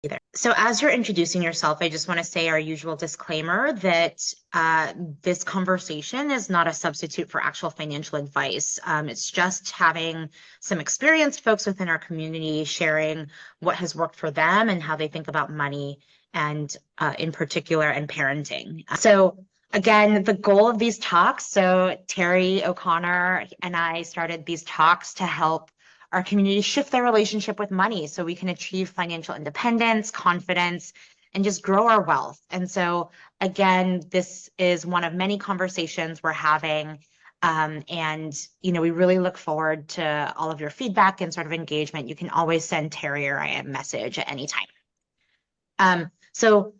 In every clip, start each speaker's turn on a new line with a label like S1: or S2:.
S1: either. So as you're introducing yourself, I just want to say our usual disclaimer that this conversation is not a substitute for actual financial advice. It's just having some experienced folks within our community sharing what has worked for them and how they think about money and in particular and parenting. So again, the goal of these talks, so Terry O'Connor and I started these talks to help our community shift their relationship with money so we can achieve financial independence, confidence, and just grow our wealth. And so, again, this is one of many conversations we're having. And, we really look forward to all of your feedback and sort of engagement. You can always send Terry or I a message at any time. So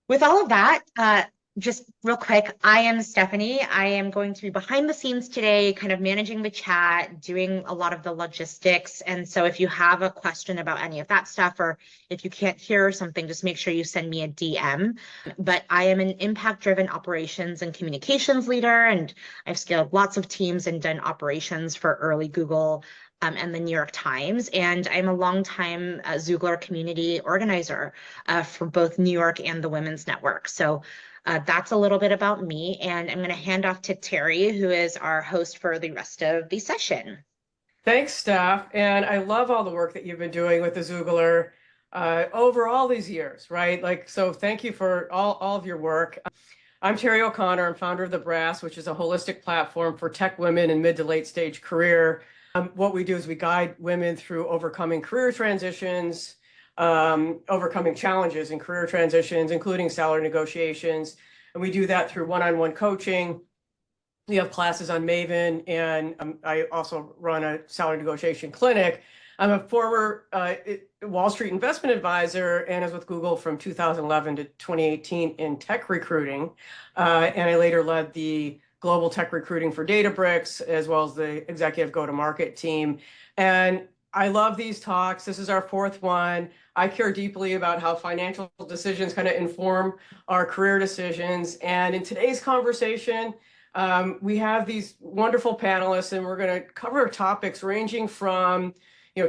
S1: with all of that, just real quick, I am Stephanie. I am going to be behind the scenes today, kind of managing the chat, doing a lot of the logistics. And so if you have a question about any of that stuff, or if you can't hear something, just make sure you send me a DM. But I am an impact-driven operations and communications leader, and I've scaled lots of teams and done operations for early Google and the New York Times. And I'm a longtime Xoogler community organizer for both New York and the Women's Network. So that's a little bit about me. And I'm going to hand off to Terry, who is our host for the rest of the session.
S2: Thanks, Steph. And I love all the work that you've been doing with the Xoogler over all these years, right? So thank you for all of your work. I'm Terry O'Connor. I'm founder of The Brass, which is a holistic platform for tech women in mid to late stage career. What we do is we guide women through overcoming career transitions, overcoming challenges in career transitions, including salary negotiations. And we do that through one-on-one coaching. We have classes on Maven, and I also run a salary negotiation clinic. I'm a former Wall Street investment advisor and was with Google from 2011 to 2018 in tech recruiting. And I later led the global tech recruiting for Databricks, as well as the executive go-to-market team. And I love these talks. This is our fourth one. I care deeply about how financial decisions kind of inform our career decisions. And in today's conversation, we have these wonderful panelists, and we're going to cover topics ranging from,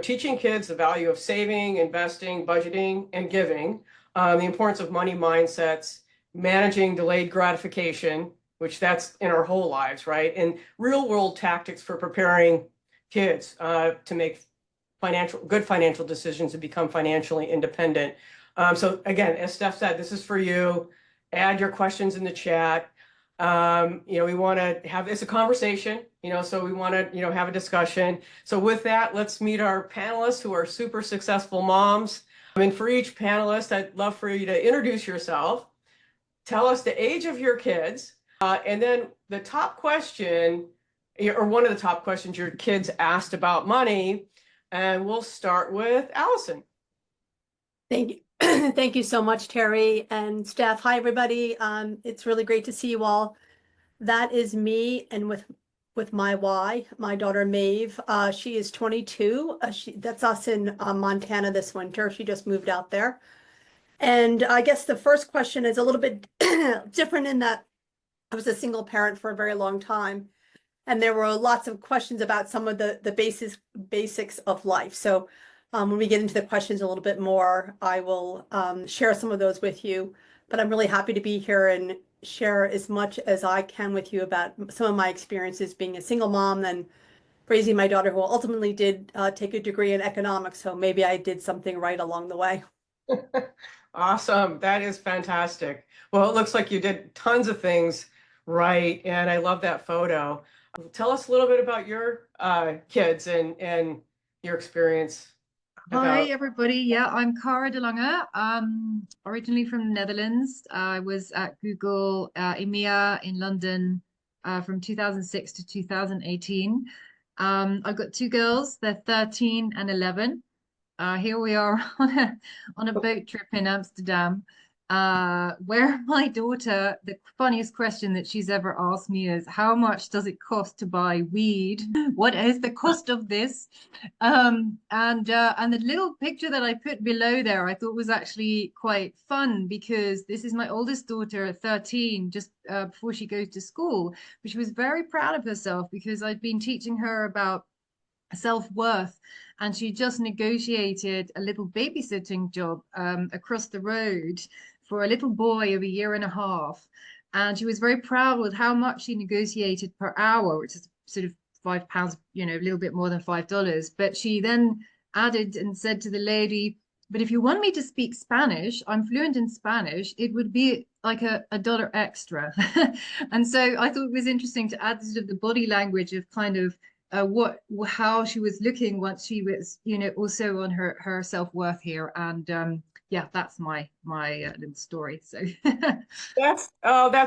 S2: teaching kids the value of saving, investing, budgeting, and giving, the importance of money mindsets, managing delayed gratification, which that's in our whole lives, right? And real world tactics for preparing kids to make good financial decisions and become financially independent. So again, as Steph said, this is for you. Add your questions in the chat. We want to have, it's a conversation, so we want to, have a discussion. So with that, let's meet our panelists who are super successful moms. And for each panelist, I'd love for you to introduce yourself, tell us the age of your kids, and then the top question, or one of the top questions your kids asked about money. And we'll start with Allison.
S3: Thank you. Thank you so much, Terry and Steph. Hi, everybody. It's really great to see you all. That is me, and with my daughter Maeve. She is 22. That's us in Montana this winter. She just moved out there. And I guess the first question is a little bit different in that I was a single parent for a very long time. And there were lots of questions about some of the basics of life. So when we get into the questions a little bit more, I will share some of those with you. But I'm really happy to be here and share as much as I can with you about some of my experiences being a single mom and raising my daughter, who ultimately did take a degree in economics. So maybe I did something right along the way.
S2: Awesome. That is fantastic. Well, it looks like you did tons of things right. And I love that photo. Tell us a little bit about your kids and your experience.
S4: Hi, everybody. Yeah, I'm Cara de Lange, originally from the Netherlands. I was at Google EMEA in London from 2006 to 2018. I've got two girls. They're 13 and 11. Here we are on a boat trip in Amsterdam. Where my daughter, the funniest question that she's ever asked me is, how much does it cost to buy weed? What is the cost of this? And the little picture that I put below there, I thought was actually quite fun, because this is my oldest daughter at 13, just before she goes to school. But she was very proud of herself because I'd been teaching her about self-worth and she just negotiated a little babysitting job across the road for a little boy of a year and a half. And she was very proud with how much she negotiated per hour, which is sort of £5, a little bit more than $5. But she then added and said to the lady, but if you want me to speak Spanish, I'm fluent in Spanish, it would be like a dollar extra. And so I thought it was interesting to add sort of the body language of kind of how she was looking once she was, also on her self-worth here. And yeah, that's my little story. So
S2: That's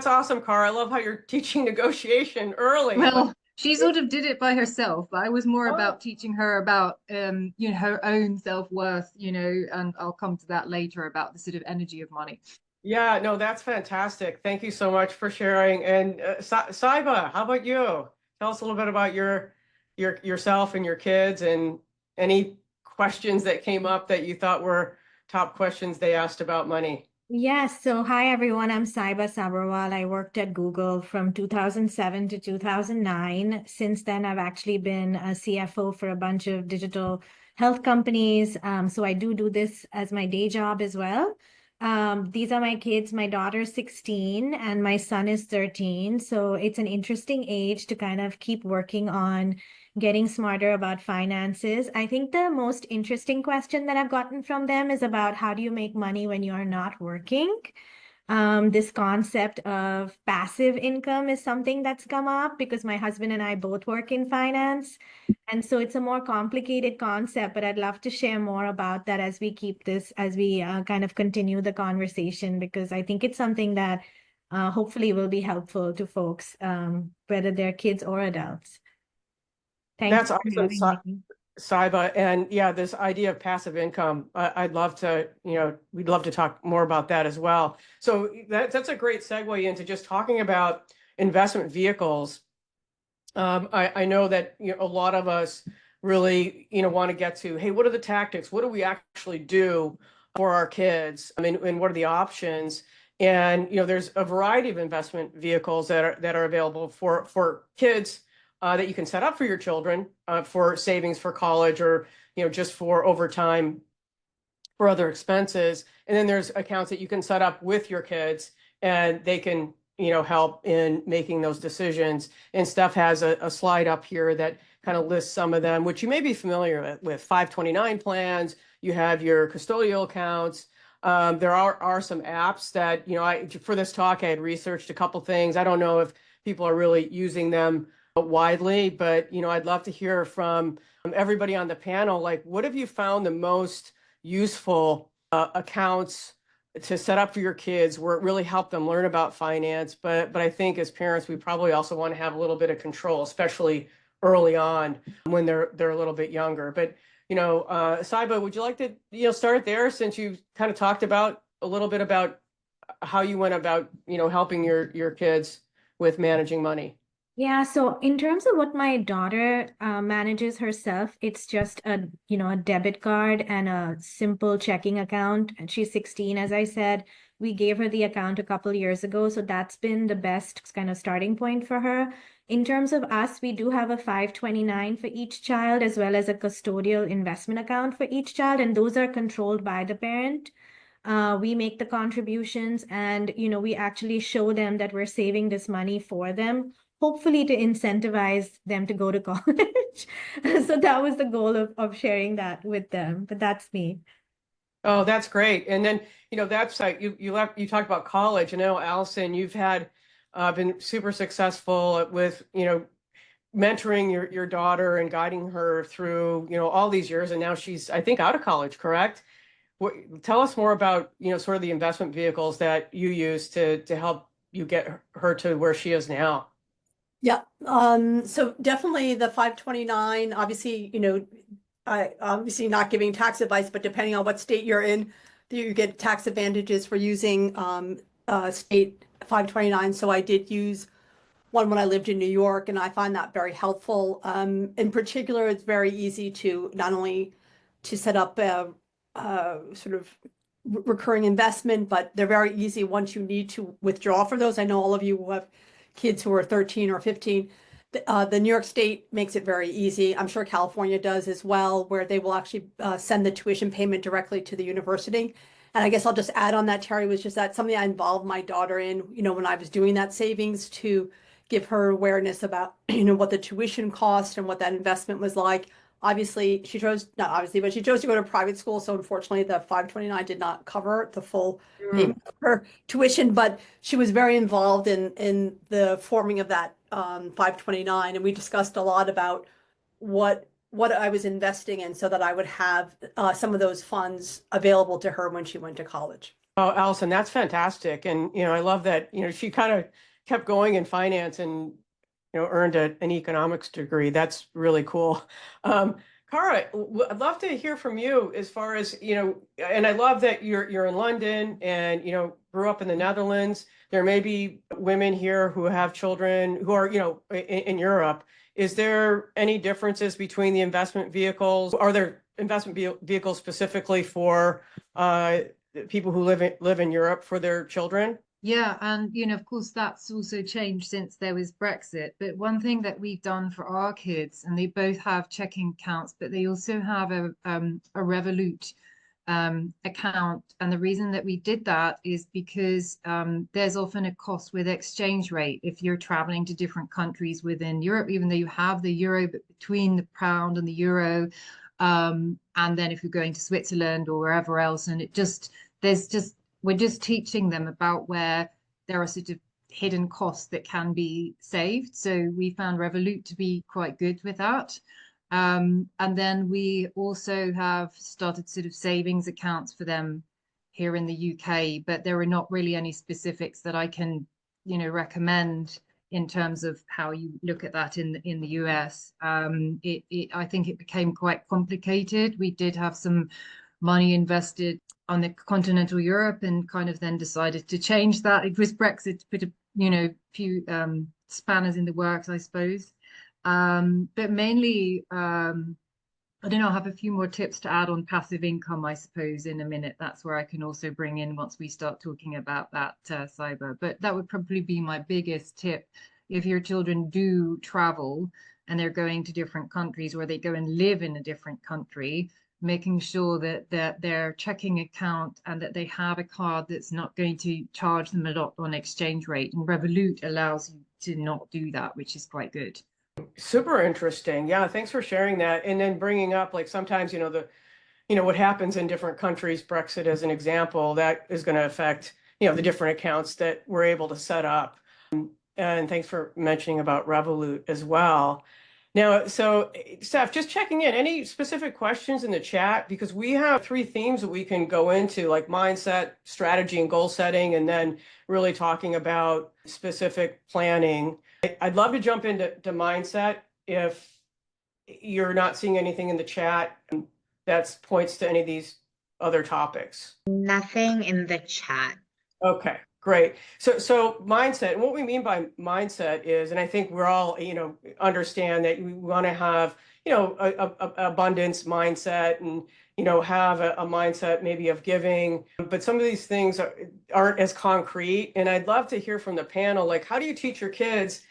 S2: awesome, Cara. I love how you're teaching negotiation early.
S4: well, she sort of did it by herself, but I was more
S2: Oh.
S4: about teaching her about her own self-worth, and I'll come to that later about the sort of energy of money.
S2: Yeah, no, that's fantastic. Thank you so much for sharing. And Saiba, how about you? Tell us a little bit about yourself and your kids, and any questions that came up that you thought were top questions they asked about money.
S5: Yes, so hi everyone, I'm Saiba Sabharwal. I worked at Google from 2007 to 2009. Since then, I've actually been a CFO for a bunch of digital health companies. So I do this as my day job as well. These are my kids. My daughter's 16 and my son is 13. So it's an interesting age to kind of keep working on getting smarter about finances. I think the most interesting question that I've gotten from them is about how do you make money when you're not working? This concept of passive income is something that's come up because my husband and I both work in finance. And so it's a more complicated concept, but I'd love to share more about that as we kind of continue the conversation, because I think it's something that hopefully will be helpful to folks, whether they're kids or adults. Thank
S2: That's
S5: you for
S2: awesome,
S5: having me.
S2: Saiba. And yeah, this idea of passive income, I'd love to, we'd love to talk more about that as well. So that's a great segue into just talking about investment vehicles. I know that a lot of us really, want to get to, hey, what are the tactics? What do we actually do for our kids? I mean, and what are the options? And there's a variety of investment vehicles that are available for kids that you can set up for your children for savings for college, or just for overtime for other expenses. And then there's accounts that you can set up with your kids, and they can help in making those decisions. And Steph has a slide up here that kind of lists some of them, which you may be familiar with 529 plans. You have your custodial accounts. There are some apps that for this talk I had researched a couple things. I don't know if people are really using them widely, but I'd love to hear from everybody on the panel. Like, what have you found the most useful accounts to set up for your kids, where it really helped them learn about finance? But I think as parents, we probably also want to have a little bit of control, especially early on when they're a little bit younger. But Saiba, would you like to start there, since you kind of talked about a little bit about how you went about helping your kids with managing money?
S5: Yeah, so in terms of what my daughter manages herself, it's just a debit card and a simple checking account. And she's 16, as I said. We gave her the account a couple years ago, so that's been the best kind of starting point for her. In terms of us, we do have a 529 for each child, as well as a custodial investment account for each child, and those are controlled by the parent. We make the contributions, and we actually show them that we're saving this money for them, hopefully to incentivize them to go to college. So that was the goal of sharing that with them. But that's me.
S2: Oh, that's great. And then, that's like you talked about college. I know, Allison, you've been super successful with, mentoring your daughter and guiding her through, all these years. And now she's, I think, out of college, correct? Tell us more about, sort of the investment vehicles that you use to help you get her to where she is now.
S3: Yeah, so definitely the 529, obviously, obviously not giving tax advice, but depending on what state you're in, you get tax advantages for using state 529. So I did use one when I lived in New York, and I find that very helpful. In particular, it's very easy to not only to set up a sort of recurring investment, but they're very easy once you need to withdraw for those. I know all of you who have kids who are 13 or 15, The New York State makes it very easy. I'm sure California does as well, where they will actually send the tuition payment directly to the university. And I guess I'll just add on that, Terry, was just that something I involved my daughter in, when I was doing that savings to give her awareness about, what the tuition cost and what that investment was like. Obviously, she chose, not obviously, but she chose to go to private school. So unfortunately, the 529 did not cover the full payment of her tuition, but she was very involved in the forming of that 529. And we discussed a lot about what I was investing in so that I would have some of those funds available to her when she went to college.
S2: Oh, Allison, that's fantastic. And, I love that, she kind of kept going in finance and, earned an economics degree. That's really cool. Cara, I'd love to hear from you as far as, and I love that you're in London and, grew up in the Netherlands. There may be women here who have children who are, in Europe. Is there any differences between the investment vehicles? Are there investment vehicles specifically for people who live in Europe for their children?
S4: Yeah, and of course, that's also changed since there was Brexit. But one thing that we've done for our kids, and they both have checking accounts, but they also have a Revolut account. And the reason that we did that is because there's often a cost with exchange rate if you're traveling to different countries within Europe, even though you have the euro, but between the pound and the euro, and then if you're going to Switzerland or wherever else, and we're just teaching them about where there are sort of hidden costs that can be saved. So we found Revolut to be quite good with that. And then we also have started sort of savings accounts for them here in the UK, but there are not really any specifics that I can, recommend in terms of how you look at that in the US. I think it became quite complicated. We did have some money invested on the continental Europe and kind of then decided to change that. It was Brexit to put a few spanners in the works, I suppose. But mainly, I don't know, I have a few more tips to add on passive income, I suppose, in a minute. That's where I can also bring in once we start talking about that, cyber. But that would probably be my biggest tip. If your children do travel and they're going to different countries or they go and live in a different country, making sure that their checking account and that they have a card that's not going to charge them a lot on exchange rate. And Revolut allows you to not do that, which is quite good.
S2: Super interesting. Yeah, thanks for sharing that. And then bringing up, like, sometimes, what happens in different countries, Brexit as an example, that is going to affect, the different accounts that we're able to set up. And thanks for mentioning about Revolut as well. Now, so Steph, just checking in, any specific questions in the chat? Because we have 3 themes that we can go into, like mindset, strategy, and goal setting, and then really talking about specific planning. I'd love to jump into mindset if you're not seeing anything in the chat that points to any of these other topics.
S1: Nothing in the chat.
S2: Okay, great. So mindset, and what we mean by mindset is, and I think we're all, understand that we want to have, a abundance mindset and, have a mindset maybe of giving, but some of these things aren't as concrete. And I'd love to hear from the panel, like, how do you teach your kids,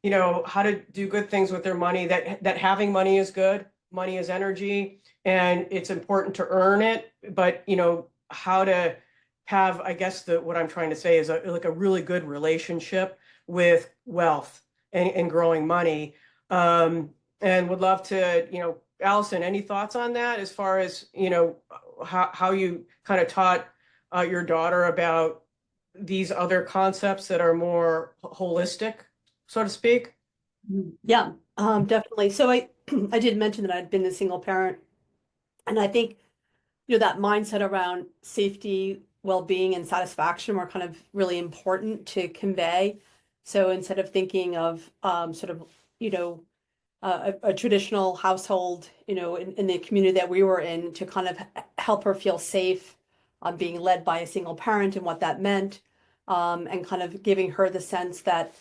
S2: how to do good things with their money, that having money is good, money is energy, and it's important to earn it, but, how to have, I guess what I'm trying to say is a really good relationship with wealth and growing money. And would love to, Allison, any thoughts on that as far as, how you kind of taught your daughter about these other concepts that are more holistic, so to speak?
S3: Yeah, definitely. So I did mention that I'd been a single parent, and I think, that mindset around safety, well-being, and satisfaction were kind of really important to convey. So instead of thinking of sort of, a traditional household, in the community that we were in, to kind of help her feel safe, being led by a single parent and what that meant, and kind of giving her the sense that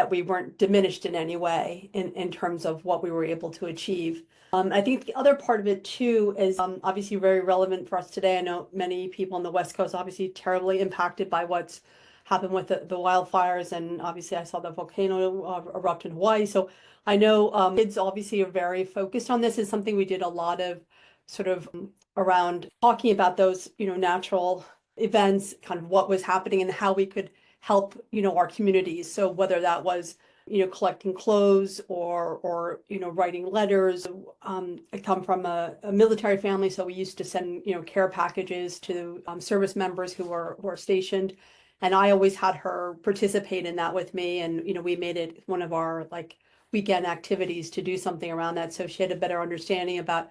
S3: we weren't diminished in any way in terms of what we were able to achieve. I think the other part of it too is obviously very relevant for us today. I know many people on the West Coast obviously terribly impacted by what's happened with the wildfires, and obviously I saw the volcano erupt in Hawaii. So I know kids obviously are very focused on this. It's something we did a lot of sort of around talking about those, natural events, kind of what was happening and how we could help, our communities. So whether that was, collecting clothes or writing letters. I come from a military family, so we used to send, care packages to service members who were stationed. And I always had her participate in that with me. And, we made it one of our like weekend activities to do something around that. So she had a better understanding about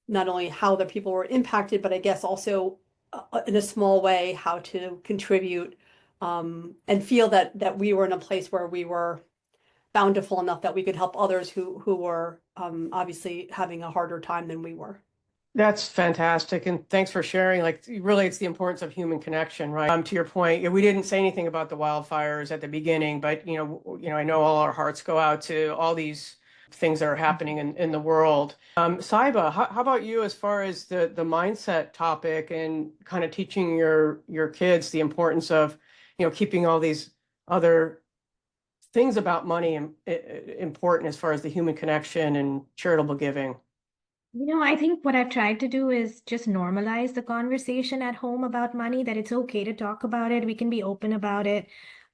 S3: not only how the people were impacted, but I guess also in a small way, how to contribute and feel that we were in a place where we were bountiful enough that we could help others who were obviously having a harder time than we were.
S2: That's fantastic. And thanks for sharing. Like, really, it's the importance of human connection, right? To your point, we didn't say anything about the wildfires at the beginning, but, I know all our hearts go out to all these things that are happening in the world. Saiba, how about you as far as the mindset topic and kind of teaching your kids the importance of, keeping all these other things about money important as far as the human connection and charitable giving?
S5: I think what I've tried to do is just normalize the conversation at home about money, that it's okay to talk about it. We can be open about it.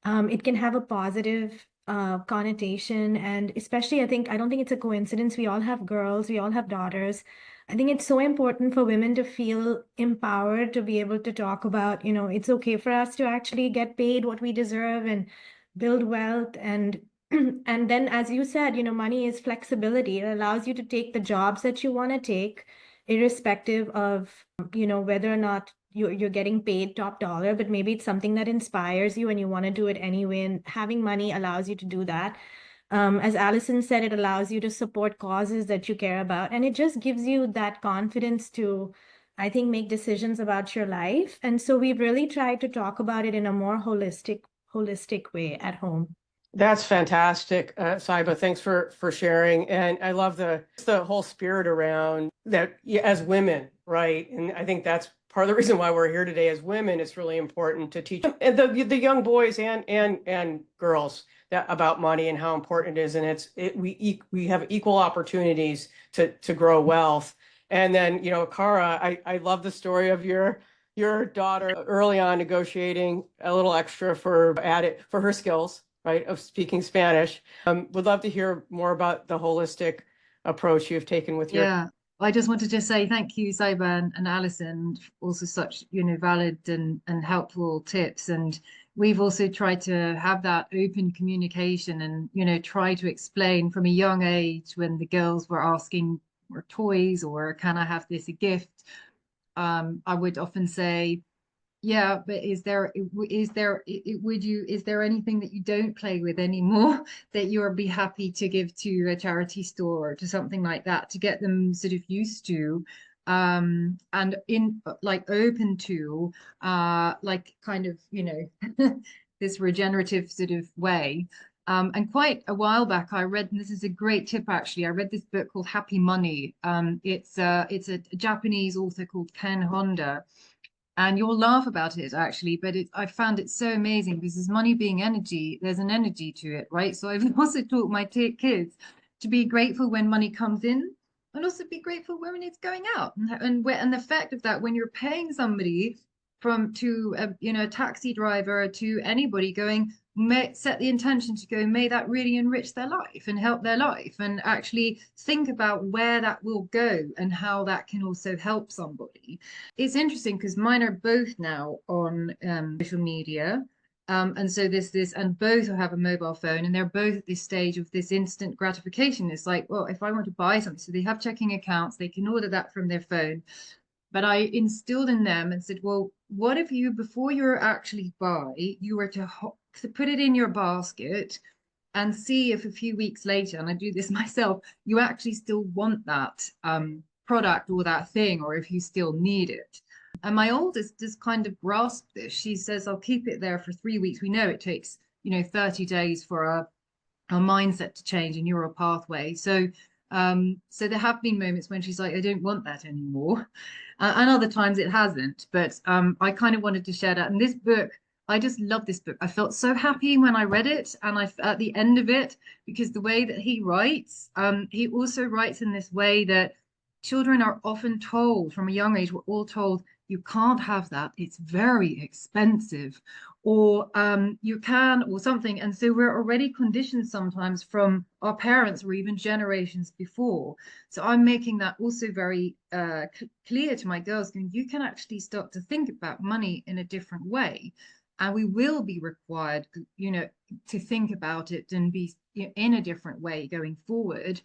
S5: It can have a positive connotation. And especially, I don't think it's a coincidence. We all have girls, we all have daughters. I think it's so important for women to feel empowered to be able to talk about, it's okay for us to actually get paid what we deserve and build wealth. And and then, as you said, money is flexibility. It allows you to take the jobs that you want to take, irrespective of, whether or not you're getting paid top dollar, but maybe it's something that inspires you and you want to do it anyway. And having money allows you to do that. As Allison said, it allows you to support causes that you care about. And it just gives you that confidence to, I think, make decisions about your life. And so we've really tried to talk about it in a more holistic way at home.
S2: That's fantastic, Saiba. Thanks for sharing. And I love the whole spirit around that as women, right? And I think that's part of the reason why we're here today as women. It's really important to teach the young boys and girls about money and how important it is. And we have equal opportunities to grow wealth. And then, Kara, I love the story of your daughter early on negotiating a little extra for her skills, right, of speaking Spanish. Would love to hear more about the holistic approach you've taken with your.
S4: Yeah, I just wanted to say thank you, Saiba and Alison, also such, valid and helpful tips. And we've also tried to have that open communication and, try to explain from a young age when the girls were asking for toys or can I have this a gift? I would often say, yeah, but is there anything that you don't play with anymore that you'll be happy to give to a charity store or to something like that to get them sort of used to and in like open to like kind of this regenerative sort of way. And quite a while back I read, and this is a great tip actually, I read this book called Happy Money. It's a Japanese author called Ken Honda. And you'll laugh about it actually, but I found it so amazing because there's money being energy, there's an energy to it, right? So I've also taught my kids to be grateful when money comes in and also be grateful when it's going out. And the fact of that, when you're paying somebody to a taxi driver to anybody going, set the intention to go, may that really enrich their life and help their life, and actually think about where that will go and how that can also help somebody. It's interesting because mine are both now on social media. And so and both have a mobile phone and they're both at this stage of this instant gratification. It's like, well, if I want to buy something, so they have checking accounts, they can order that from their phone. But I instilled in them and said, well, what if you, before you actually buy, you were to put it in your basket and see if a few weeks later, and I do this myself, you actually still want that product or that thing, or if you still need it. And my oldest just kind of grasped this. She says, I'll keep it there for 3 weeks. We know it takes, 30 days for a mindset to change, a neural pathway. So there have been moments when she's like, I don't want that anymore. And other times it hasn't. But I kind of wanted to share that. And this book, I just love this book. I felt so happy when I read it, and at the end of it, because the way that he also writes in this way that children are often told from a young age, we're all told, you can't have that, it's very expensive, or you can, or something. And so we're already conditioned sometimes from our parents or even generations before. So I'm making that also very clear to my girls, going, you can actually start to think about money in a different way. And we will be required, to think about it and be in a different way going forward.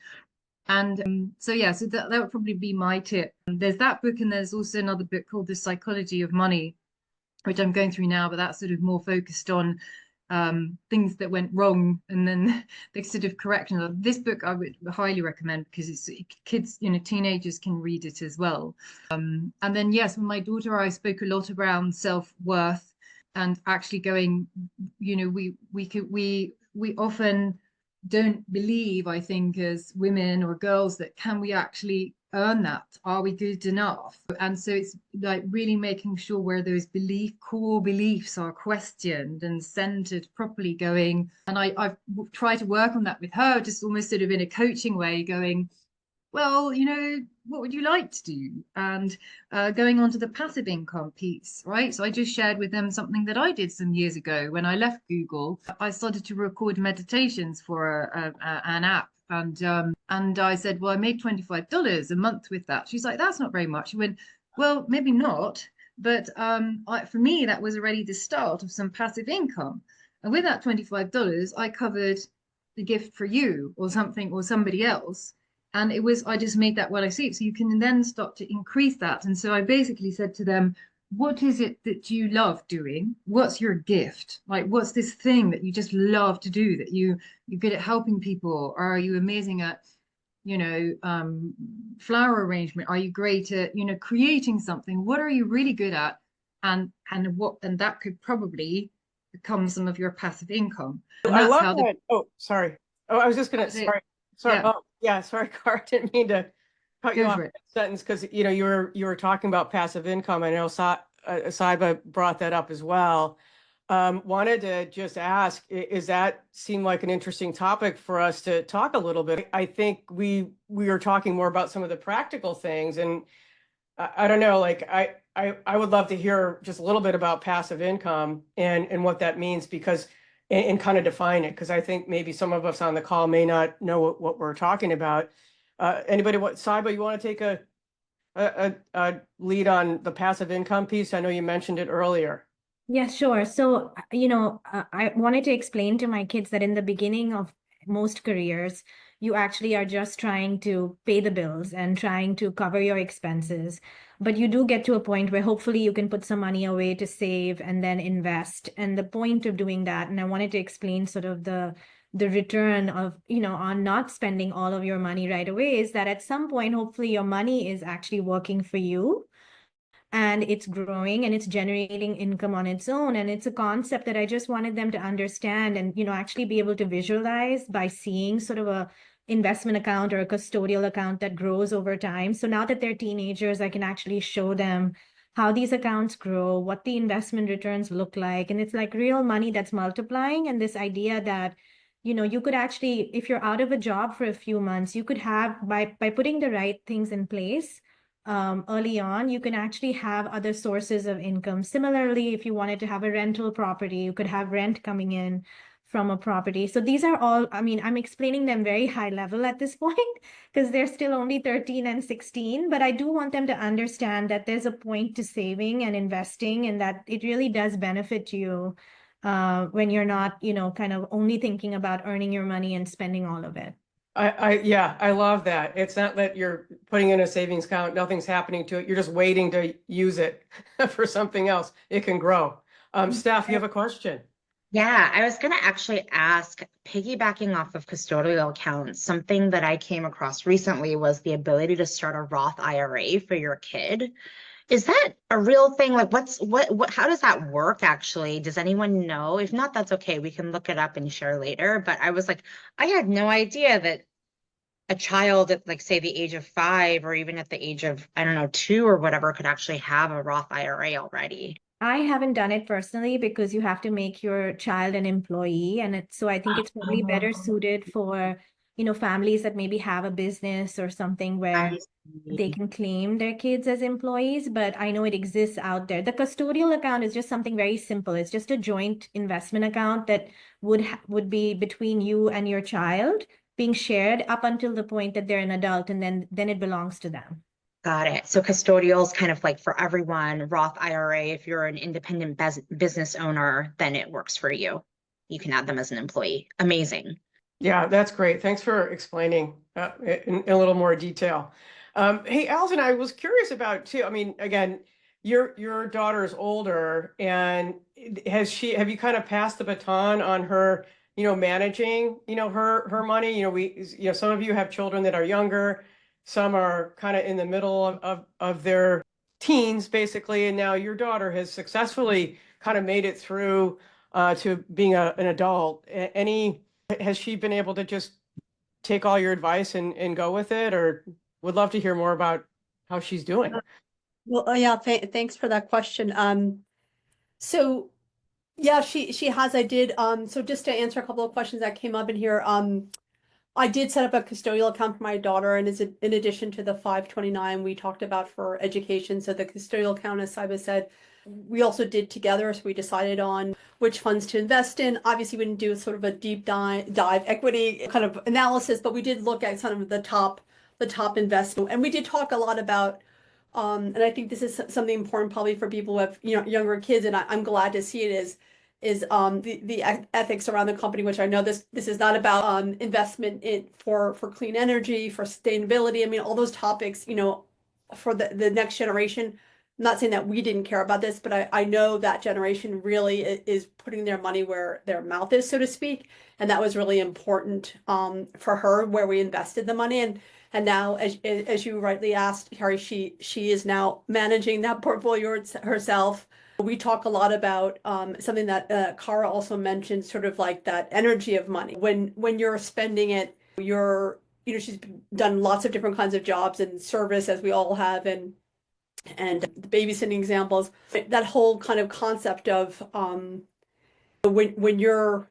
S4: And so that would probably be my tip. There's that book, and there's also another book called The Psychology of Money, which I'm going through now, but that's sort of more focused on things that went wrong and then the sort of correction of this book. I would highly recommend, because it's kids, teenagers can read it as well. And then yes, with my daughter, I spoke a lot around self-worth, and actually going, we often don't believe, I think, as women or girls, that can we actually earn that? Are we good enough? And so it's like really making sure where those core beliefs are questioned and centered properly, going. And I've tried to work on that with her, just almost sort of in a coaching way, going, well, what would you like to do? And going on to the passive income piece, right? So I just shared with them something that I did some years ago when I left Google. I started to record meditations for an app. And I said, well, I made $25 a month with that. She's like, that's not very much. She went, well, maybe not. But for me, that was already the start of some passive income. And with that $25, I covered the gift for you or something, or somebody else. And I just made that while I sleep. So you can then start to increase that. And so I basically said to them, what is it that you love doing? What's your gift? Like, what's this thing that you just love to do, that you're good at helping people? Or are you amazing at, flower arrangement? Are you great at, creating something? What are you really good at? And that could probably become some of your passive income. And
S2: I
S4: that's
S2: love
S4: how
S2: that. Oh, sorry. Oh, I was just gonna, sorry.
S4: Yeah.
S2: Oh, yeah, sorry, Cara, didn't mean to cut you
S4: Go
S2: off
S4: for it.
S2: sentence, because you were talking about passive income. I know Saiba brought that up as well. Wanted to just ask, is that seem like an interesting topic for us to talk a little bit? I think we are talking more about some of the practical things, and I don't know, like I would love to hear just a little bit about passive income and what that means, because and kind of define it, because I think maybe some of us on the call may not know what we're talking about. Anybody, Saiba, you want to take a lead on the passive income piece? I know you mentioned it earlier.
S5: Yeah, sure. So, I wanted to explain to my kids that in the beginning of most careers, you actually are just trying to pay the bills and trying to cover your expenses. But you do get to a point where hopefully you can put some money away to save and then invest. And the point of doing that, and I wanted to explain sort of the return of, on not spending all of your money right away, is that at some point, hopefully your money is actually working for you. And it's growing and it's generating income on its own. And it's a concept that I just wanted them to understand and, actually be able to visualize by seeing sort of a investment account or a custodial account that grows over time. So now that they're teenagers, I can actually show them how these accounts grow, what the investment returns look like. And it's like real money that's multiplying. And this idea that, you could actually, if you're out of a job for a few months, you could have, by putting the right things in place, early on, you can actually have other sources of income. Similarly, if you wanted to have a rental property, you could have rent coming in from a property. So these are all, I'm explaining them very high level at this point because they're still only 13 and 16, but I do want them to understand that there's a point to saving and investing, and that it really does benefit you when you're not, kind of only thinking about earning your money and spending all of it.
S2: Yeah, I love that. It's not that you're putting in a savings account, nothing's happening to it. You're just waiting to use it for something else. It can grow. Steph, you have a question?
S1: Yeah, I was going to actually ask, piggybacking off of custodial accounts, something that I came across recently was the ability to start a Roth IRA for your kid. Is that a real thing? Like, how does that work actually? Does anyone know? If not, that's okay. We can look it up and share later. But I was like, I had no idea that a child at, like, say, the age of 5 or even at the age of, I don't know, 2 or whatever could actually have a Roth IRA already.
S5: I haven't done it personally because you have to make your child an employee. So I think it's probably better suited for, families that maybe have a business or something where
S1: I
S5: they
S1: see.
S5: can claim their kids as employees, but I know it exists out there. The custodial account is just something very simple. It's just a joint investment account that would be between you and your child, being shared up until the point that they're an adult, and then it belongs to them.
S1: Got it. So custodial's kind of like for everyone. Roth IRA, if you're an independent business owner, then it works for you. You can add them as an employee. Amazing.
S2: Yeah, that's great. Thanks for explaining in a little more detail. Hey, Alison, I was curious about too. I mean, again, your daughter is older, and have you kind of passed the baton on her, managing, her money? Some of you have children that are younger, some are kind of in the middle of their teens, basically, and now your daughter has successfully kind of made it through to being an adult. Has she been able to just take all your advice and go with it, or would love to hear more about how she's doing?
S3: Well, yeah, thanks for that question. So yeah, she has. I did. So just to answer a couple of questions that came up in here. I did set up a custodial account for my daughter, and is in addition to the 529 we talked about for education. So the custodial account, as Saiba said, we also did together. So we decided on which funds to invest in. Obviously, we didn't do sort of a deep dive equity kind of analysis, but we did look at some of the top investment, and we did talk a lot about. And I think this is something important probably for people who have younger kids, and I'm glad to see it is the ethics around the company, which I know this is not about investment in for clean energy, for sustainability. I mean, all those topics, for the next generation. I'm not saying that we didn't care about this, but I know that generation really is putting their money where their mouth is, so to speak. And that was really important for her, where we invested the money. And now, as you rightly asked, Harry, she is now managing that portfolio herself. We talk a lot about something that Cara also mentioned, sort of like that energy of money. When you're spending it, she's done lots of different kinds of jobs and service, as we all have, and the babysitting examples. That whole kind of concept of when you're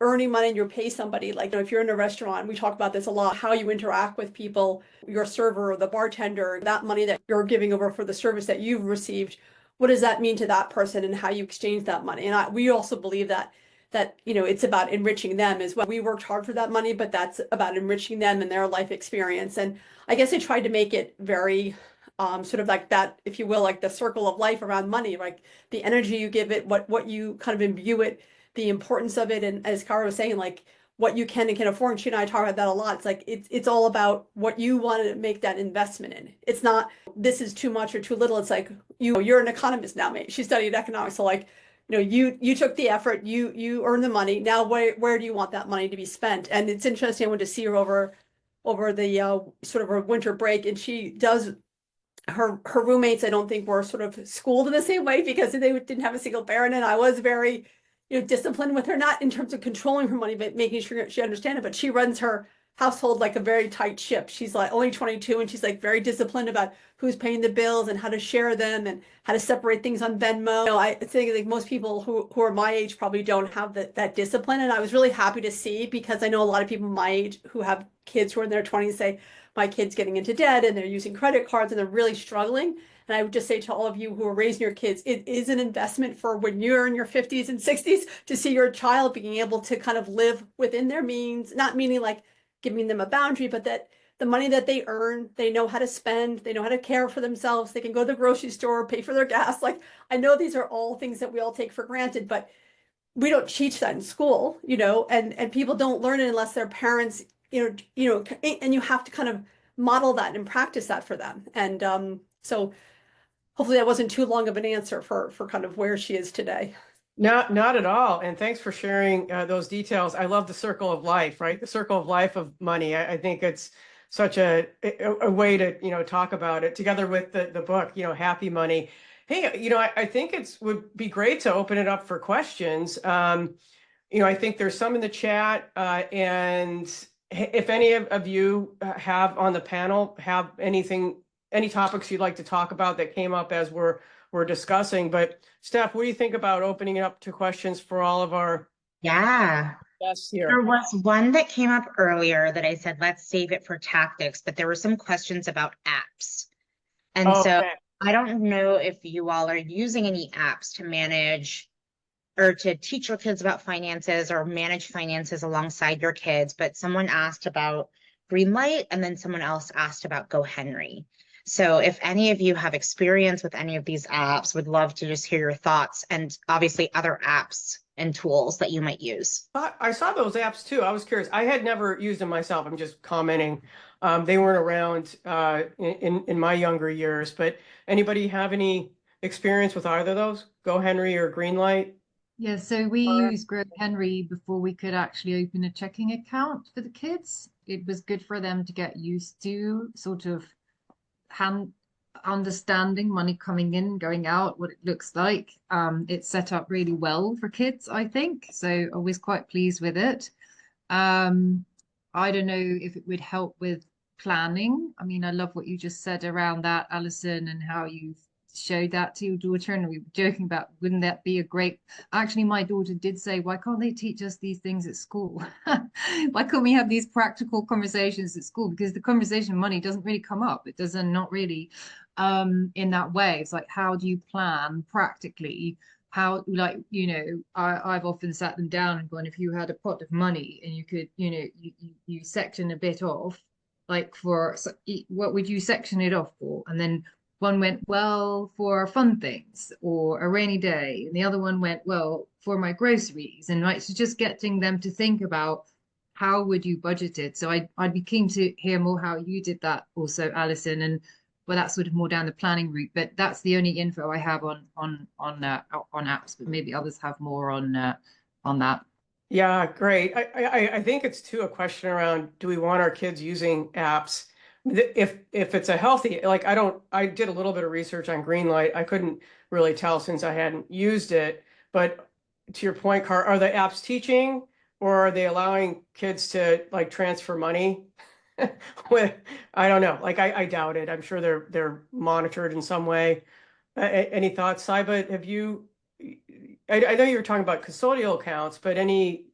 S3: earning money and you pay somebody, like if you're in a restaurant, we talk about this a lot, how you interact with people, your server or the bartender, that money that you're giving over for the service that you've received, what does that mean to that person and how you exchange that money? And we also believe that it's about enriching them as well. We worked hard for that money, but that's about enriching them and their life experience. And I guess I tried to make it very sort of like that, if you will, like the circle of life around money, like the energy you give it, what you kind of imbue it, the importance of it. And as Cara was saying, like what you can and can afford. And she and I talk about that a lot. It's like it's all about what you want to make that investment in. It's not this is too much or too little. It's like you're an economist now, mate. She studied economics. So like, you took the effort, you earned the money. Now where do you want that money to be spent? And it's interesting. I went to see her over the sort of her winter break, and she does her roommates, I don't think, were sort of schooled in the same way because they didn't have a single parent. And I was very disciplined with her, not in terms of controlling her money, but making sure she understands it. But she runs her household like a very tight ship. She's like only 22, and she's like very disciplined about who's paying the bills and how to share them and how to separate things on Venmo. I think like most people who are my age probably don't have that discipline. And I was really happy to see, because I know a lot of people my age who have kids who are in their 20s say, my kid's getting into debt and they're using credit cards and they're really struggling. And I would just say to all of you who are raising your kids, it is an investment for when you're in your 50s and 60s to see your child being able to kind of live within their means, not meaning like giving them a boundary, but that the money that they earn, they know how to spend, they know how to care for themselves, they can go to the grocery store, pay for their gas. Like, I know these are all things that we all take for granted, but we don't teach that in school, and people don't learn it unless their parents, and you have to kind of model that and practice that for them. And so hopefully that wasn't too long of an answer for kind of where she is today.
S2: Not at all. And thanks for sharing those details. I love the circle of life, right? The circle of life of money. I think it's such a way to, talk about it together with the book, Happy Money. Hey, I think would be great to open it up for questions. I think there's some in the chat, and if any of you have on the panel have any topics you'd like to talk about that came up as we're we're discussing. But Steph, what do you think about opening it up to questions for all of our
S1: Yeah.
S2: guests
S1: There
S2: here?
S1: was one that came up earlier that I said, let's save it for tactics, but there were some questions about apps. And so
S2: Okay.
S1: I don't know if you all are using any apps to manage or to teach your kids about finances or manage finances alongside your kids, but someone asked about Greenlight and then someone else asked about GoHenry. So if any of you have experience with any of these apps, would love to just hear your thoughts and obviously other apps and tools that you might use.
S2: I saw those apps too. I was curious. I had never used them myself. I'm just commenting. They weren't around in my younger years, but anybody have any experience with either of those? GoHenry or Greenlight?
S4: Yeah, so we used Greg Henry before we could actually open a checking account for the kids. It was good for them to get used to sort of hand understanding money coming in, going out, what it looks like. It's set up really well for kids, I think. So I was quite pleased with it. I don't know if it would help with planning. I mean, I love what you just said around that, Alison, and how you showed that to your daughter. And we were joking about, wouldn't that be a great... Actually, my daughter did say, why can't they teach us these things at school? Why can't we have these practical conversations at school? Because the conversation of money doesn't really come up. It doesn't, not really in that way. It's like, how do you plan practically? How, like, you know, I've often sat them down and gone, if you had a pot of money and you could, you know, you section a bit off, like for what would you section it off for? And then one went, well, for fun things or a rainy day, and the other one went, well, for my groceries. And right, so just getting them to think about how would you budget it. So I'd be keen to hear more how you did that also, Alison, and well, that's sort of more down the planning route. But that's the only info I have on apps. But maybe others have more on that.
S2: Yeah, great. I think it's too a question around, do we want our kids using apps? If it's a healthy, like I did a little bit of research on Greenlight. I couldn't really tell since I hadn't used it. But to your point, Car, are the apps teaching or are they allowing kids to like transfer money? With, I don't know. Like I doubt it. I'm sure they're monitored in some way. Any thoughts, Saiba? Have you? I know you were talking about custodial accounts, but any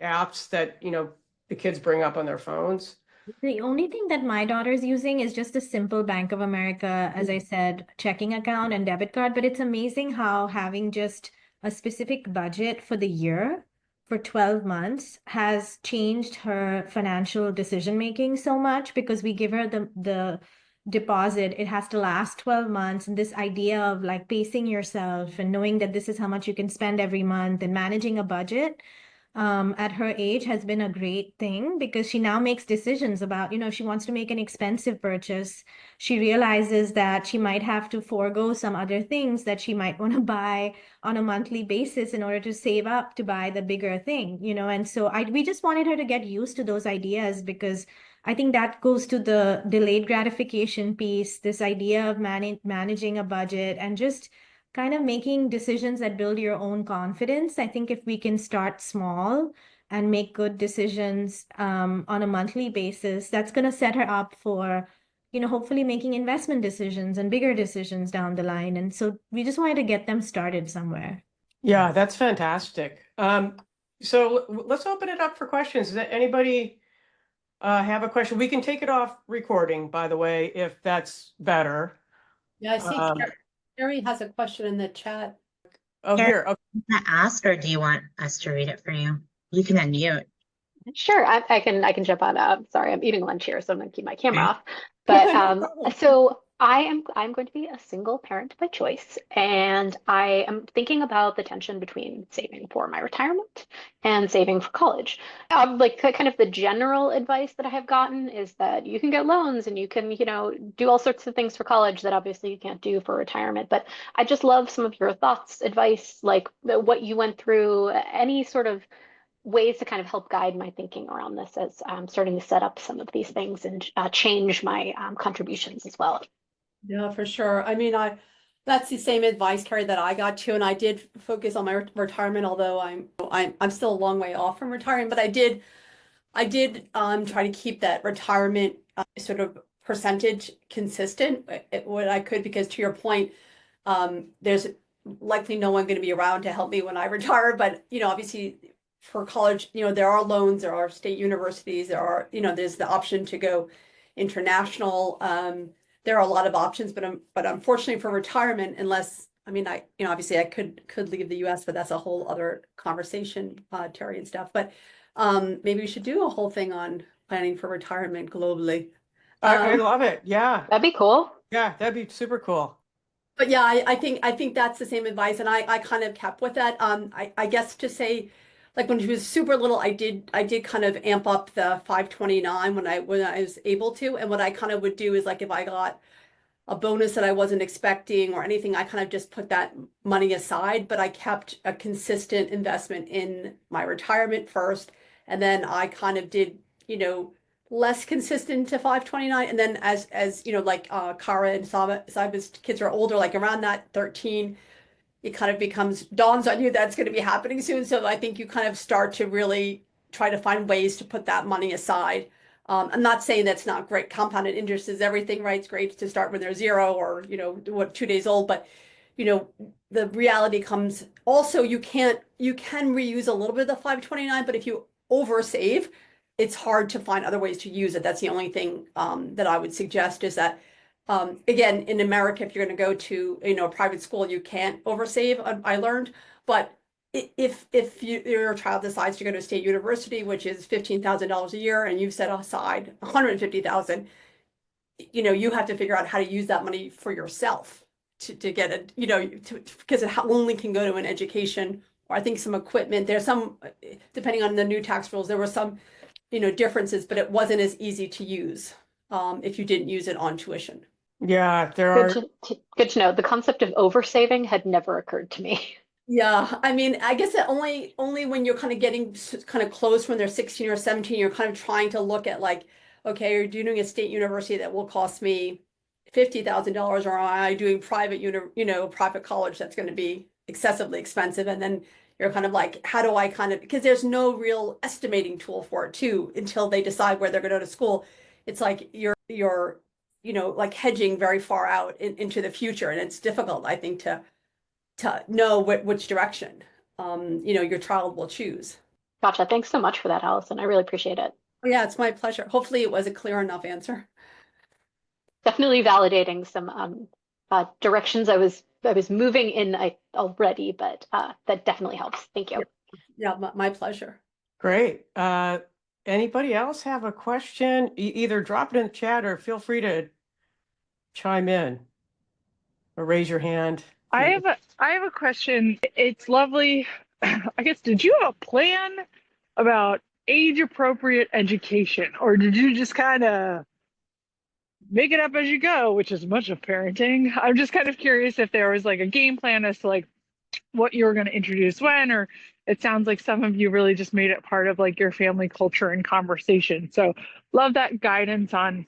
S2: apps that, you know, the kids bring up on their phones?
S5: The only thing that my daughter's using is just a simple Bank of America, as I said, checking account and debit card. But it's amazing how having just a specific budget for the year for 12 months has changed her financial decision making so much, because we give her the deposit. It has to last 12 months. And this idea of like pacing yourself and knowing that this is how much you can spend every month and managing a budget at her age has been a great thing, because she now makes decisions about, you know, if she wants to make an expensive purchase, she realizes that she might have to forego some other things that she might want to buy on a monthly basis in order to save up to buy the bigger thing, you know. And so we just wanted her to get used to those ideas, because I think that goes to the delayed gratification piece, this idea of managing a budget and just kind of making decisions that build your own confidence. I think if we can start small and make good decisions on a monthly basis, that's going to set her up for, you know, hopefully making investment decisions and bigger decisions down the line. And so we just wanted to get them started somewhere.
S2: Yeah, that's fantastic. So let's open it up for questions. Does anybody have a question? We can take it off recording, by the way, if that's better.
S3: Yeah, I see Carrie has a question in the chat.
S2: Oh, here. Okay.
S1: Want to ask, or do you want us to read it for you? You can unmute.
S6: Sure, I can jump on up. Sorry, I'm eating lunch here, so I'm gonna keep my camera
S2: Okay.
S6: off. But
S2: No problem.
S6: so I'm going to be a single parent by choice, and I am thinking about the tension between saving for my retirement and saving for college. Like kind of the general advice that I have gotten is that you can get loans and you can, you know, do all sorts of things for college that obviously you can't do for retirement. But I just love some of your thoughts, advice, like what you went through, any sort of ways to kind of help guide my thinking around this as I'm starting to set up some of these things and change my contributions as well.
S3: Yeah, for sure. I mean, that's the same advice, Carrie, that I got too, and I did focus on my retirement, although I'm still a long way off from retiring, but I did try to keep that retirement sort of percentage consistent what I could, because to your point, There's likely no one going to be around to help me when I retire, but obviously for college, there are loans, there are state universities, there's the option to go international. There are a lot of options, but unfortunately for retirement, unless, I mean, obviously I could leave the US, but that's a whole other conversation, Terry and stuff. But maybe we should do a whole thing on planning for retirement globally.
S2: I love it. Yeah.
S6: That'd be cool.
S2: Yeah, that'd be super cool.
S3: But yeah, I think that's the same advice, and I kind of kept with that. I guess to say, like when she was super little, I did kind of amp up the 529 when I was able to, and what I kind of would do is like if I got a bonus that I wasn't expecting or anything, I kind of just put that money aside, but I kept a consistent investment in my retirement first, and then I kind of did, less consistent to 529, and then as like Kara and Saba's kids are older, like around that 13, it kind of dawns on you that's going to be happening soon. So I think you kind of start to really try to find ways to put that money aside. I'm not saying that's not great. Compounded interest is everything, right? It's great to start when they're 0 or, 2 days old, but the reality comes also you can reuse a little bit of the 529, but if you oversave, it's hard to find other ways to use it. That's the only thing that I would suggest is that again, in America, if you're going to go to a private school, you can't oversave. I learned, but if your child decides to go to a state university, which is $15,000 a year, and you've set aside $150,000, you have to figure out how to use that money for yourself to get it, because it only can go to an education or I think some equipment. There's some, depending on the new tax rules, there were some, differences, but it wasn't as easy to use if you didn't use it on tuition.
S2: Yeah, there are.
S6: Good to know. The concept of oversaving had never occurred to me.
S3: Yeah, I mean, I guess that only when you're kind of getting kind of close when they're 16 or 17, you're kind of trying to look at like, okay, you're doing a state university that will cost me $50,000, or am I doing private private college that's going to be excessively expensive? And then you're kind of like, how do I because there's no real estimating tool for it too until they decide where they're going to go to school. It's like you're like hedging very far out into the future, and it's difficult, I think, to know which direction your child will choose.
S6: Gotcha. Thanks so much for that, Allison. I really appreciate it.
S3: Oh, yeah, it's my pleasure. Hopefully it was a clear enough answer.
S6: Definitely validating some directions I was moving in already, but that definitely helps. Thank you.
S3: Yeah, my pleasure.
S2: Great. Anybody else have a question? Either drop it in the chat or feel free to chime in or raise your hand.
S7: I have a question. It's lovely. I guess, did you have a plan about age-appropriate education, or did you just kind of make it up as you go, which is much of parenting? I'm just kind of curious if there was like a game plan as to like what you were going to introduce when, or it sounds like some of you really just made it part of like your family culture and conversation. So love that guidance on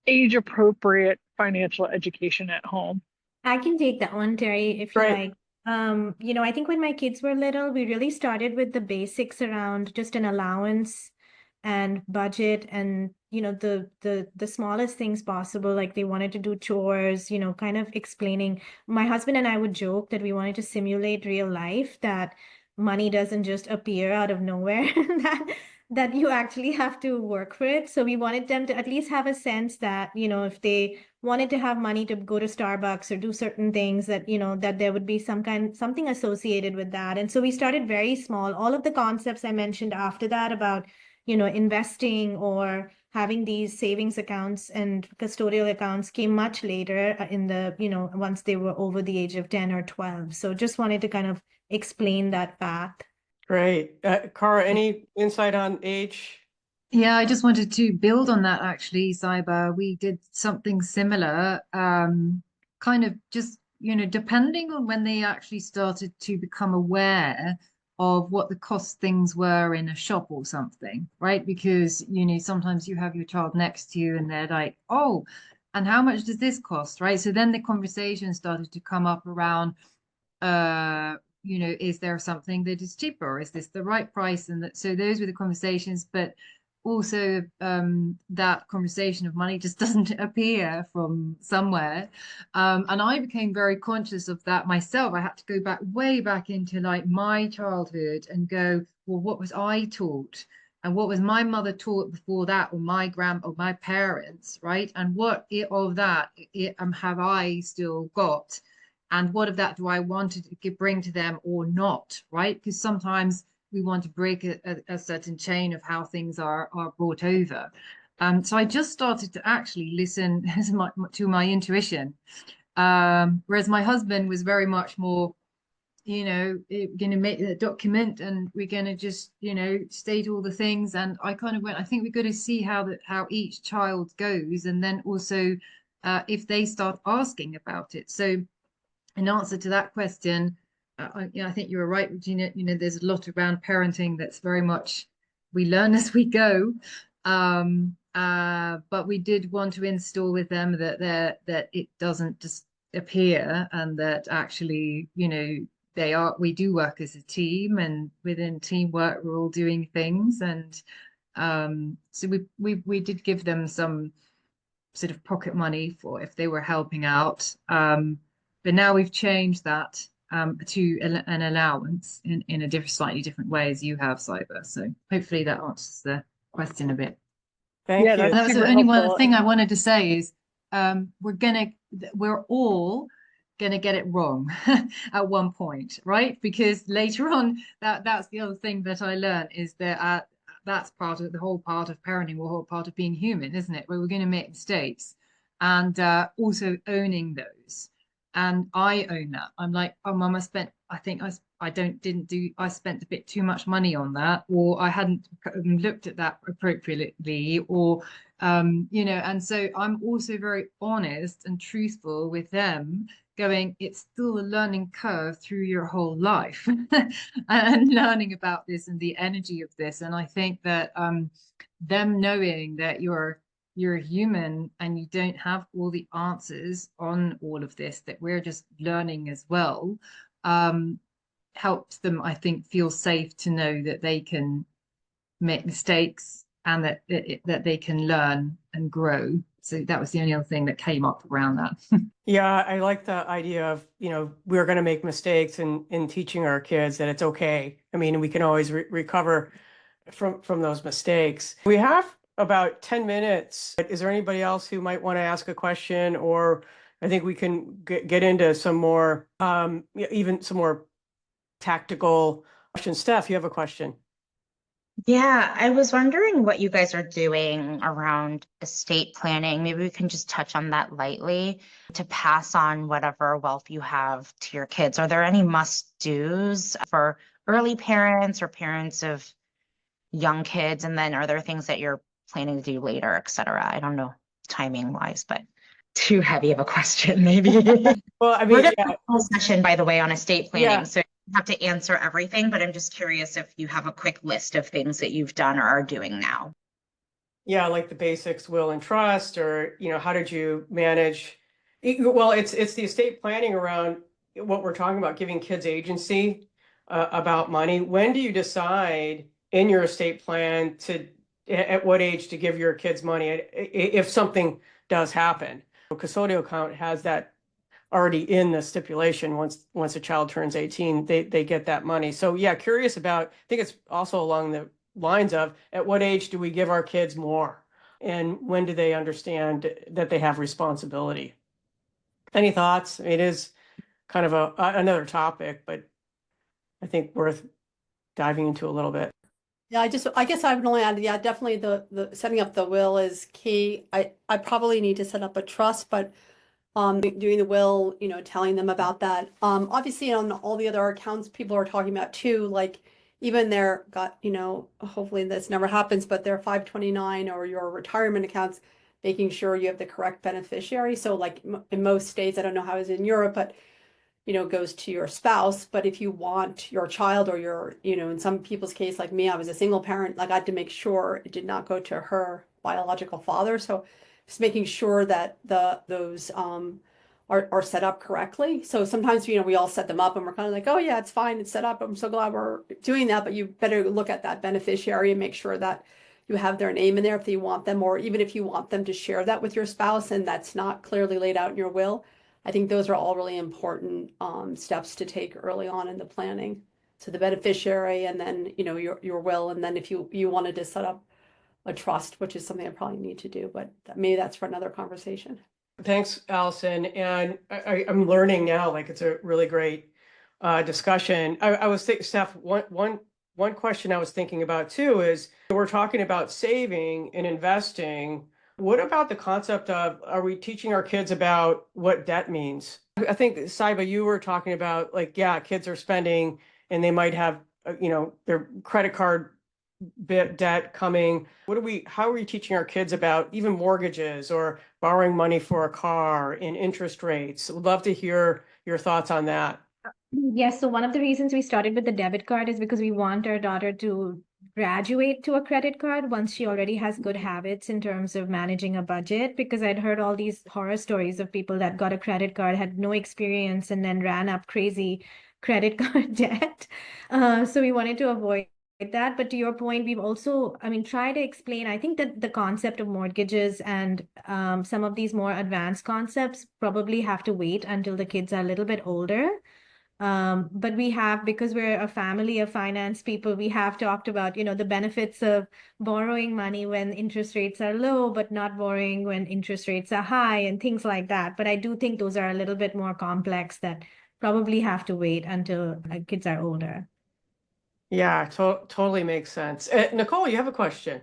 S7: age-appropriate financial education at home.
S5: I can take that one, Terry, if you
S2: Right.
S5: like. I think when my kids were little, we really started with the basics around just an allowance and budget and, the smallest things possible. Like they wanted to do chores, kind of explaining. My husband and I would joke that we wanted to simulate real life, that money doesn't just appear out of nowhere, that you actually have to work for it. So we wanted them to at least have a sense that, if they wanted to have money to go to Starbucks or do certain things, that, that there would be something associated with that. And so we started very small. All of the concepts I mentioned after that about, investing or having these savings accounts and custodial accounts came much later in the, once they were over the age of 10 or 12. So just wanted to kind of explain that path.
S2: Great. Kara, any insight on age?
S4: Yeah, I just wanted to build on that actually, Cyber. We did something similar, kind of just, depending on when they actually started to become aware of what the cost things were in a shop or something, right? Because, sometimes you have your child next to you and they're like, oh, and how much does this cost, right? So then the conversation started to come up around, is there something that is cheaper? Is this the right price? And so those were the conversations. But also that conversation of money just doesn't appear from somewhere. And I became very conscious of that myself. I had to go back way back into like my childhood and go, well, what was I taught? And what was my mother taught before that, or my or my parents, right? And what of that have I still got? And what of that do I want to bring to them or not, right? Because sometimes we want to break a certain chain of how things are brought over. So I just started to actually listen to my intuition. Whereas my husband was very much more, going to make a document and we're going to just, state all the things. And I kind of went, I think we've got to see how each child goes. And then also if they start asking about it. So in answer to that question, I think you were right, Regina. There's a lot around parenting that's very much we learn as we go. But we did want to install with them that it doesn't just appear, and that actually, we do work as a team, and within teamwork, we're all doing things. And so we did give them some sort of pocket money for if they were helping out. But now we've changed that to an allowance in a slightly different way, as you have, Cyber. So hopefully that answers the question a bit.
S2: Thank
S7: Yeah,
S2: you.
S7: that's
S4: That was
S7: super
S4: the only one
S7: helpful.
S4: thing I wanted to say is we're all gonna get it wrong at one point, right? Because later on, that's the other thing that I learned is that that's part of the whole part of parenting, the whole part of being human, isn't it? Where we're going to make mistakes, and also owning those. And I own that. I'm like, oh, Mum, I spent I spent a bit too much money on that, or I hadn't looked at that appropriately, or and so I'm also very honest and truthful with them, going, it's still a learning curve through your whole life and learning about this and the energy of this. And I think that them knowing that you're human and you don't have all the answers on all of this, that we're just learning as well, helps them, I think, feel safe to know that they can make mistakes and that they can learn and grow. So that was the only other thing that came up around that.
S2: Yeah, I like the idea of, we're going to make mistakes in teaching our kids that it's okay. I mean, we can always recover from those mistakes. We have about 10 minutes. Is there anybody else who might want to ask a question? Or I think we can get into some more, even some more tactical questions. Steph, you have a question?
S1: Yeah, I was wondering what you guys are doing around estate planning. Maybe we can just touch on that lightly to pass on whatever wealth you have to your kids. Are there any must-dos for early parents or parents of young kids? And then are there things that you're planning to do later, et cetera? I don't know timing wise, but too heavy of a question, maybe.
S2: Well, I
S1: We're
S2: mean,
S1: gonna have a whole session, by the way, on estate planning.
S2: Yeah.
S1: So you have to answer everything, but I'm just curious if you have a quick list of things that you've done or are doing now.
S2: Yeah, like the basics, will and trust, or, how did you manage? Well, it's the estate planning around what we're talking about, giving kids agency about money. When do you decide in your estate plan at what age to give your kids money if something does happen? A custodial account has that already in the stipulation. Once a child turns 18, they get that money. So yeah, curious about, I think it's also along the lines of, at what age do we give our kids more? And when do they understand that they have responsibility? Any thoughts? It is kind of another topic, but I think worth diving into a little bit.
S3: Yeah, I guess I would only add, yeah, definitely the setting up the will is key. I probably need to set up a trust, but doing the will, telling them about that. Obviously on all the other accounts people are talking about too, like even their hopefully this never happens, but their 529 or your retirement accounts, making sure you have the correct beneficiary. So like in most states, I don't know how it's in Europe, but goes to your spouse. But if you want your child or your, in some people's case, like me, I was a single parent, like I had to make sure it did not go to her biological father. So just making sure that those are set up correctly. So sometimes, we all set them up and we're kind of like, oh yeah, it's fine, it's set up. I'm so glad we're doing that. But you better look at that beneficiary and make sure that, you have their name in there if you want them, or even if you want them to share that with your spouse and that's not clearly laid out in your will. I think those are all really important steps to take early on in the planning. So the beneficiary, and then, you know, your will, and then if you wanted to set up a trust, which is something I probably need to do, but maybe that's for another conversation.
S2: Thanks, Allison. And I'm learning now, like it's a really great discussion. I was thinking, Steph, one question I was thinking about too is we're talking about saving and investing. What about the concept of, are we teaching our kids about what debt means? I think, Saiba, you were talking about like, yeah, kids are spending and they might have, you know, their credit card debt coming. How are we teaching our kids about even mortgages or borrowing money for a car and interest rates? Would love to hear your thoughts on that.
S5: Yes, so one of the reasons we started with the debit card is because we want our daughter to graduate to a credit card once she already has good habits in terms of managing a budget, because I'd heard all these horror stories of people that got a credit card, had no experience, and then ran up crazy credit card debt. So we wanted to avoid that. But to your point, we've also, I mean, try to explain, I think that the concept of mortgages and some of these more advanced concepts probably have to wait until the kids are a little bit older. But we have, because we're a family of finance people, we have talked about, you know, the benefits of borrowing money when interest rates are low, but not borrowing when interest rates are high and things like that. But I do think those are a little bit more complex that probably have to wait until kids are older.
S2: Yeah, totally makes sense. Nicole, you have a question.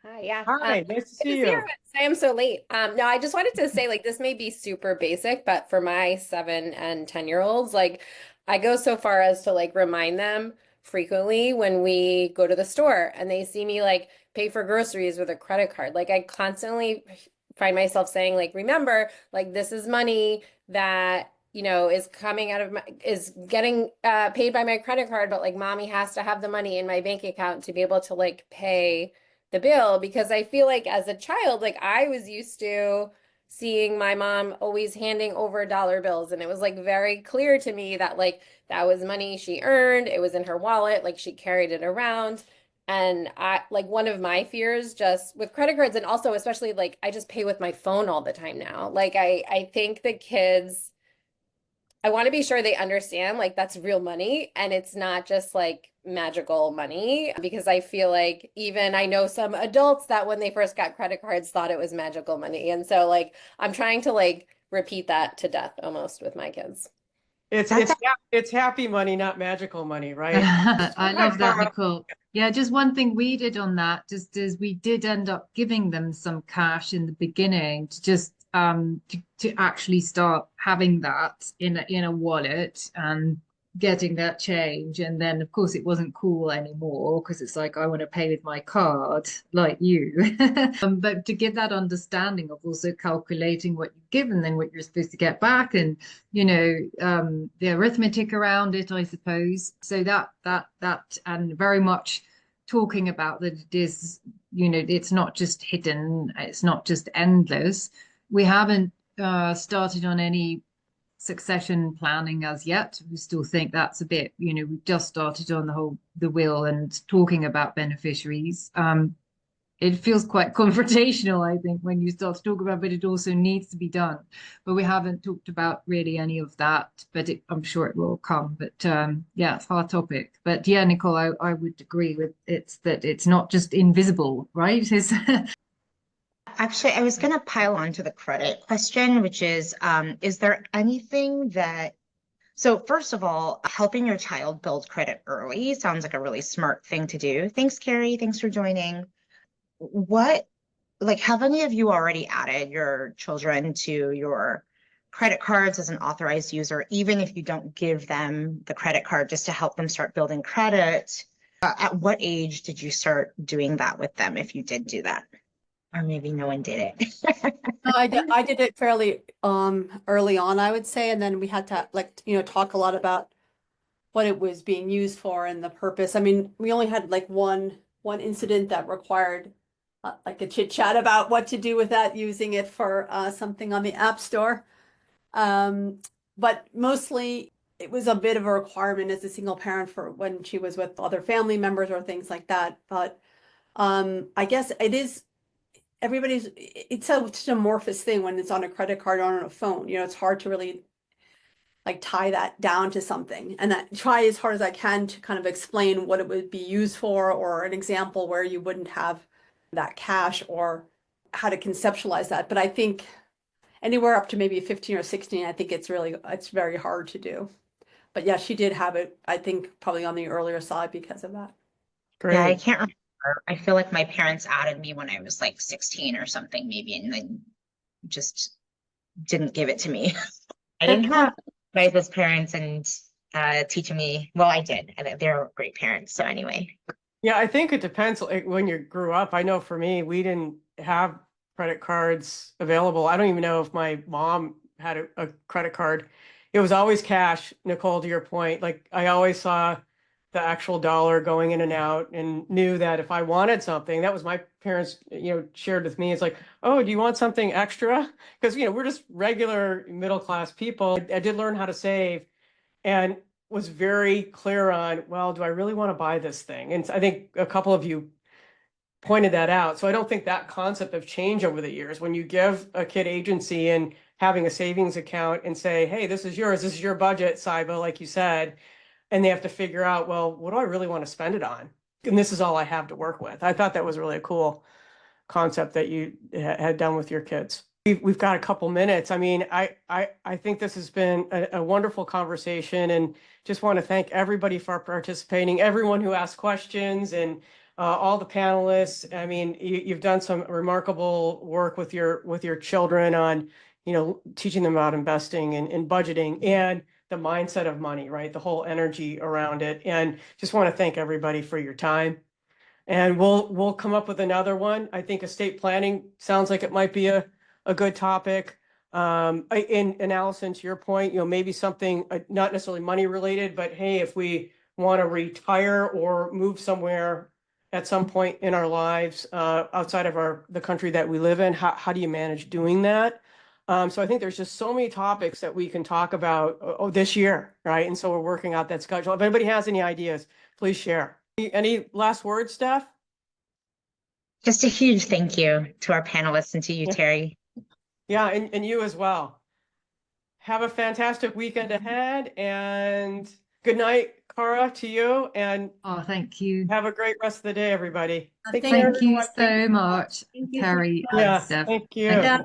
S8: Hi, yeah.
S2: Hi, nice to
S8: Good
S2: see
S8: to
S2: you.
S8: I am so late. No, I just wanted to say, like, this may be super basic, but for my 7 and 10-year-olds, like, I go so far as to like remind them frequently when we go to the store and they see me like pay for groceries with a credit card. Like, I constantly find myself saying, like, remember, like, this is money that, you know, is coming out of is getting paid by my credit card, but like, mommy has to have the money in my bank account to be able to like pay the bill, because I feel like as a child, like I was used to seeing my mom always handing over dollar bills, and it was like very clear to me that like that was money she earned, it was in her wallet, like she carried it around. And I like, one of my fears just with credit cards, and also especially like I just pay with my phone all the time now. Like I think the kids, I want to be sure they understand like that's real money and it's not just like magical money, because I feel like even I know some adults that when they first got credit cards thought it was magical money. And so like I'm trying to like repeat that to death almost with my kids.
S2: It's happy money, not magical money, right?
S4: I love that, Nicole. Yeah, just one thing we did on that just is we did end up giving them some cash in the beginning to just to actually start having that in a wallet and getting that change. And then of course it wasn't cool anymore because it's like, I want to pay with my card like you. But to give that understanding of also calculating what you give and then what you're supposed to get back, and you know, the arithmetic around it, I suppose. So that and very much talking about that it is, you know, it's not just hidden, it's not just endless. We haven't started on any succession planning as yet. We still think that's a bit, you know, we've just started on the will and talking about beneficiaries. It feels quite confrontational, I think, when you start to talk about, but it also needs to be done. But we haven't talked about really any of that, but I'm sure it will come. But yeah, it's a hard topic. But yeah, Nicole, I would agree with that it's not just invisible, right?
S1: Actually, I was going to pile on to the credit question, which is there anything that, so first of all, helping your child build credit early sounds like a really smart thing to do. Thanks, Carrie. Thanks for joining. Have any of you already added your children to your credit cards as an authorized user, even if you don't give them the credit card, just to help them start building credit? At what age did you start doing that with them, if you did do that? Or maybe no one did it.
S3: I did it fairly early on, I would say, and then we had to, like, you know, talk a lot about what it was being used for and the purpose. I mean, we only had like one incident that required like a chit chat about what to do with that, using it for something on the App Store. But mostly it was a bit of a requirement as a single parent for when she was with other family members or things like that. But I guess it's such an amorphous thing when it's on a credit card or on a phone. You know, it's hard to really like tie that down to something, and that try as hard as I can to kind of explain what it would be used for, or an example where you wouldn't have that cash, or how to conceptualize that. But I think anywhere up to maybe 15 or 16, I think it's very hard to do. But yeah, she did have it, I think, probably on the earlier side because of that.
S1: Yeah, I
S2: Great.
S1: can't remember. I feel like my parents added me when I was like 16 or something, maybe, and then just didn't give it to me. I didn't have advice as parents and teaching me. Well, I did. They're great parents. So anyway.
S2: Yeah, I think it depends like, when you grew up. I know for me, we didn't have credit cards available. I don't even know if my mom had a credit card. It was always cash, Nicole, to your point. Like I always saw the actual dollar going in and out and knew that if I wanted something, that was my parents, shared with me. It's like, oh, do you want something extra? Because, we're just regular middle class people. I did learn how to save and was very clear on, well, do I really want to buy this thing? And I think a couple of you pointed that out. So I don't think that concept of change over the years. When you give a kid agency and having a savings account and say, hey, this is yours, this is your budget, Saiba, like you said, and they have to figure out, well, what do I really want to spend it on? And this is all I have to work with. I thought that was really a cool concept that you had done with your kids. We've got a couple minutes. I mean, I think this has been a wonderful conversation, and just want to thank everybody for participating, everyone who asked questions, and all the panelists. I mean, you've done some remarkable work with your children on, teaching them about investing and budgeting and the mindset of money, right? The whole energy around it. And just want to thank everybody for your time. And we'll come up with another one. I think estate planning sounds like it might be a good topic. And Allison, to your point, maybe something not necessarily money related, but hey, if we want to retire or move somewhere at some point in our lives outside of the country that we live in, how do you manage doing that? So I think there's just so many topics that we can talk about this year, right? And so we're working out that schedule. If anybody has any ideas, please share. Any last words, Steph?
S1: Just a huge thank you to our panelists and to you, Terry.
S2: Yeah, and you as well. Have a fantastic weekend ahead, and good night, Cara, to you, and
S4: thank you.
S2: have a great rest of the day, everybody.
S3: Thank
S4: Thank you
S3: everyone.
S4: so much,
S3: Thank you so
S4: Terry
S3: much.
S4: and
S2: Yeah,
S4: Steph.
S2: thank you.
S4: Thank
S3: Yeah.